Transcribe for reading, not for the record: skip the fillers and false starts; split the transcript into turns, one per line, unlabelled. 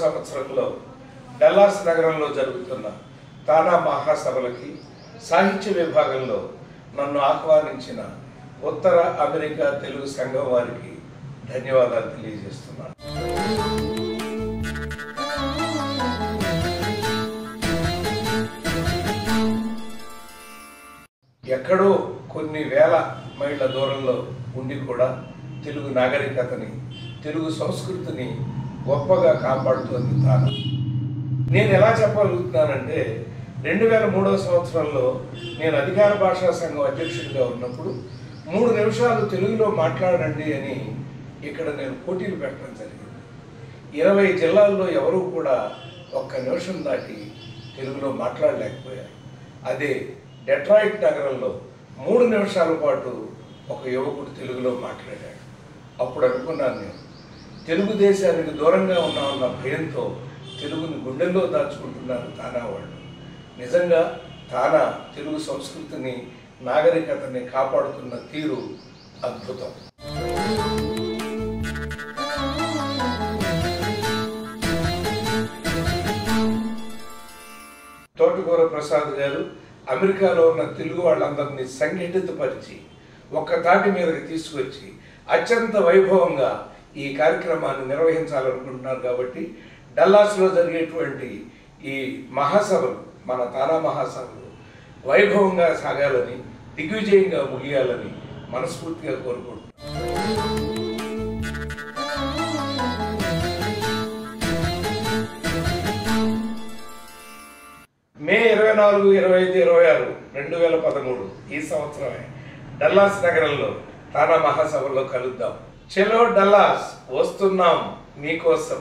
సంవత్సరంలో డల్లాస్ నగరంలో జరుగుతున్న తానా మహాసభలకి సాహిత్య విభాగంలో నన్ను ఆహ్వానించిన ఉత్తర అమెరికా తెలుగు సంఘం వారికి ధన్యవాదాలు తెలియజేస్తున్నాను. ఎక్కడో కొన్ని వేల మైళ్ళ దూరంలో ఉండి కూడా తెలుగు నాగరికతని, తెలుగు సంస్కృతిని గొప్పగా కాపాడుతోంది తాను. నేను ఎలా చెప్పగలుగుతున్నానంటే 2003వ సంవత్సరంలో నేను అధికార భాషా సంఘం అధ్యక్షుడిగా ఉన్నప్పుడు 3 నిమిషాలు తెలుగులో మాట్లాడండి అని ఇక్కడ నేను పోటీలు పెట్టడం జరిగింది. 20 జిల్లాల్లో ఎవరూ కూడా 1 నిమిషం దాటి తెలుగులో మాట్లాడలేకపోయారు. అదే డెట్రాయిట్ నగరంలో 3 నిమిషాల పాటు ఒక యువకుడు తెలుగులో మాట్లాడాడు. అప్పుడు అనుకున్నాను, నేను తెలుగుదేశానికి దూరంగా ఉన్నామన్న భయంతో తెలుగుని గుండెల్లో దాచుకుంటున్నారు తానా వాళ్ళు. నిజంగా తానా తెలుగు సంస్కృతిని, నాగరికతని కాపాడుతున్న తీరు అద్భుతం. తోటకూర ప్రసాద్ గారు అమెరికాలో ఉన్న తెలుగు వాళ్ళందరినీ సంఘటితపరిచి ఒక్క తాటి మీదకి తీసుకొచ్చి అత్యంత వైభవంగా ఈ కార్యక్రమాన్ని నిర్వహించాలనుకుంటున్నారు. కాబట్టి డల్లాస్లో జరిగేటువంటి ఈ మహాసభలు, మన తానా మహాసభలు వైభవంగా సాగాలని, దిగ్విజయంగా ముగియాలని మనస్ఫూర్తిగా కోరుకుంటున్నాను. మే 24, 25, 26, 2013 ఈ సంవత్సరమే డల్లాస్ నగరంలో తానా మహాసభలో కలుద్దాం. చలో డల్లాస్, వస్తున్నాం మీకోసం.